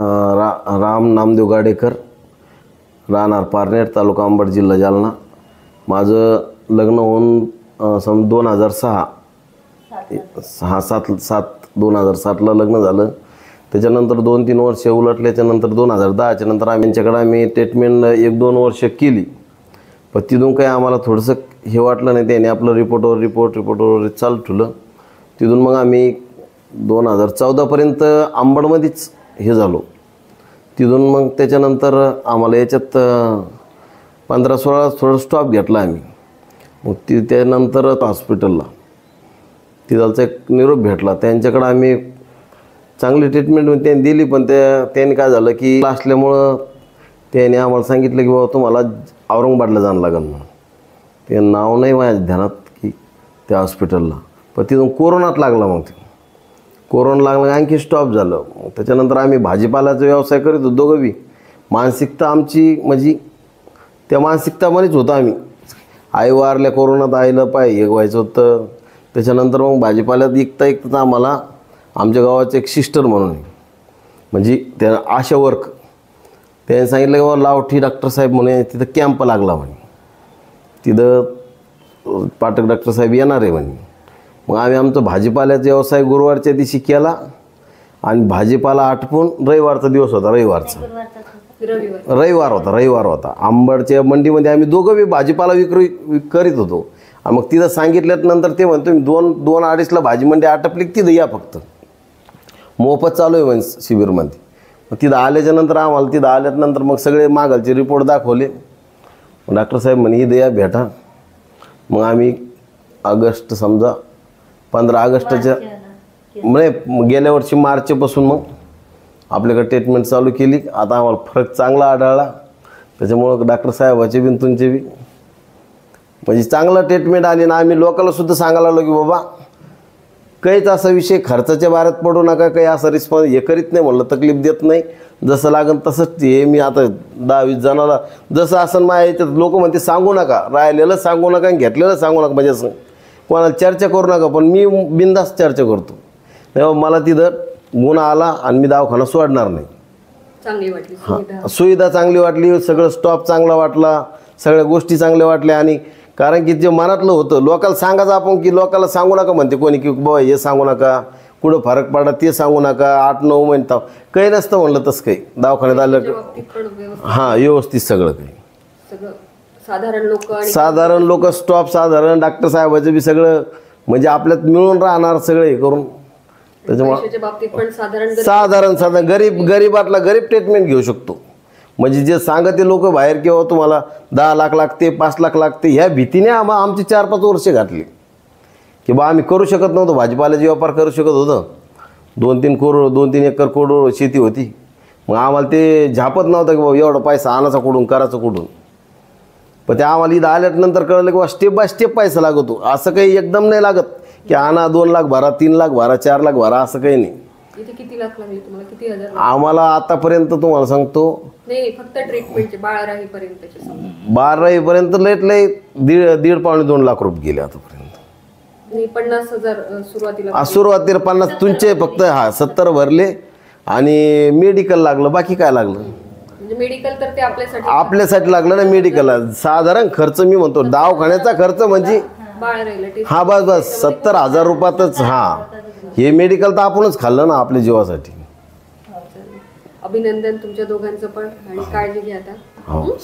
राम नामदेव गाडेकर, राहणार पारनेर, तालुका अंबड, जिल्हा जालना. माझं लग्न होऊन 2006 2007ला लग्न झालं. त्याच्यानंतर 2-3 वर्ष उलटल्याच्यानंतर 2010च्या नंतर आम्ही ट्रीटमेंट 1-2 वर्ष केली. पण तिथून काही आम्हाला थोडंसं हे वाटलं नाही. त्याने आपलं रिपोर्टवर चालू ठेवलं. तिथून मग आम्ही 2014पर्यंत अंबडमध्येच हे झालो. तिथून मग त्याच्यानंतर आम्हाला याच्यात 15-16 थोडं स्टॉप घेतला आम्ही. मग त्यानंतर हॉस्पिटलला तिथलचा एक निरोप भेटला. त्यांच्याकडं आम्ही चांगली ट्रीटमेंट त्यांनी दिली. पण त्यांनी काय झालं की असल्यामुळं त्याने आम्हाला सांगितलं की बाबा तुम्हाला औरंगाबादला जाणं लागेल म्हणून. ते नाव नाही माझ्या ध्यानात की त्या हॉस्पिटलला. पण तिथून कोरोनात लागला. मग कोरोना लागला, आणखी स्टॉप झालं. त्याच्यानंतर आम्ही भाजीपाल्याचा व्यवसाय करीत होतो दोघं बी. मानसिकता आमची म्हणजे त्या मानसिकतामध्येच होतं आम्ही. आई वारल्या कोरोनात, आईला हे व्हायचं होतं. त्याच्यानंतर मग भाजीपाल्यात ऐकता आम्हाला आमच्या गावाचे एक सिस्टर म्हणून म्हणजे त्या आशा वर्क त्याने सांगितलं की बाबा लावठी डॉक्टर साहेब म्हणे तिथं कॅम्प लागला म्हणे, तिथं पाठक डॉक्टर साहेब येणार आहे म्हणे. मग आम्ही आमचा भाजीपाल्याचा व्यवसाय गुरुवारच्या दिवशी केला आणि भाजीपाला आटपून रविवारचा दिवस होता. रविवार होता. अंबडच्या मंडीमध्ये आम्ही दोघं बी भाजीपाला विक्री करीत होतो. आणि मग तिथं सांगितल्यानंतर ते म्हणतो मी 2-2:30ला भाजी मंडी आटपली तिथं या, फक्त मोफत चालू आहे म्हणजे शिबिरमध्ये. मग तिथं आल्याच्यानंतर आल्याच्यानंतर मग सगळे मागालचे रिपोर्ट दाखवले. डॉक्टर साहेब म्हणे इथं या भेटा. मग आम्ही ऑगस्ट समजा 15 ऑगस्टच्या म्हणजे गेल्या वर्षी मार्चपासून मग आपल्याकडे ट्रीटमेंट चालू केली. आता आम्हाला फरक चांगला आढळला. त्याच्यामुळं डॉक्टर साहेबाचे बी तुमचे बी म्हणजे चांगलं ट्रीटमेंट आली ना. आम्ही लोकांना सुद्धा सांगायला लागलो की बाबा काहीच असा विषय खर्चाच्या बाहेर पडू नका, काही असा रिस्पॉन्स हे करीत नाही म्हणलं, तकलीफ देत नाही, जसं लागेल तसंच हे मी आता 10-20 जणाला जसं असं माझ्या याच्यात लोक म्हणते सांगू नका, राहिलेलं सांगू नका आणि घेतलेलं सांगू नका, म्हणजे असं कोणाला चर्चा करू नका. पण मी बिनधास्त चर्चा करतो. तेव्हा मला तिथं गुण आला आणि मी दवाखाना सोडणार नाही. चांगली वाटली सुविधा चांगली वाटली, सगळं स्टॉप चांगला वाटला, सगळ्या गोष्टी चांगल्या वाटल्या. आणि कारण की जे मनातलं होतं लोकांना सांगायचं आपण की लोकांना सांगू नका म्हणते कोणी की बाबा हे सांगू नका, कुठं फरक पडला ते सांगू नका, 8-9 महिने काही नसतं म्हणलं. तसं काही दवाखान्यात आलं हां व्यवस्थित सगळं काही. साधारण लोक स्टॉप साधारण डॉक्टर साहेबाचं बी सगळं म्हणजे आपल्यात मिळून राहणार सगळं हे करून. त्याच्यामुळे साधारण गरीबातला गरीब ट्रीटमेंट घेऊ शकतो. म्हणजे जे सांगते लोक बाहेर किंवा तुम्हाला 10 लाख लागते 5 लाख लागते ह्या भीतीने आमची 4-5 वर्षे घातली की बा आम्ही करू शकत नव्हतो. भाजीपाल्याचे व्यापार करू शकत होतं. 2-3 एकर कोरड शेती होती. मग आम्हाला ते झापत नव्हतं की बाबा एवढा पैसा आणायचा कुठून करायचं कुठून. पण ते आम्हाला इथं आल्यानंतर कळलं की बा स्टेप बाय स्टेप पैसा लागतो. असं काही एकदम नाही लागत की आणा 2 लाख भरा, 3 लाख भरा, 4 लाख भरा, असं काही नाही. किती लाख लागले तुम्हाला, किती हजार? आम्हाला आतापर्यंत तुम्हाला सांगतो नाही फक्त ट्रीटमेंटचे बाळ राहीपर्यंत लय 1.5-2 लाख रुपये गेले आतापर्यंत. 50,000 सुरुवातीला 50 तुमचे फक्त 70 भरले आणि मेडिकल लागलं, बाकी काय लागलं. मेडिकल तर ते आपल्यासाठी लागलं ना. मेडिकलला साधारण खर्च मी म्हणतो दवाखान्याचा खर्च म्हणजे बस 70,000 रुपयातच. हे मेडिकल तर आपणच खाल्लं ना आपल्या जीवासाठी. अभिनंदन तुमच्या दोघांचं पण आणि काळजी घ्या आता. हो.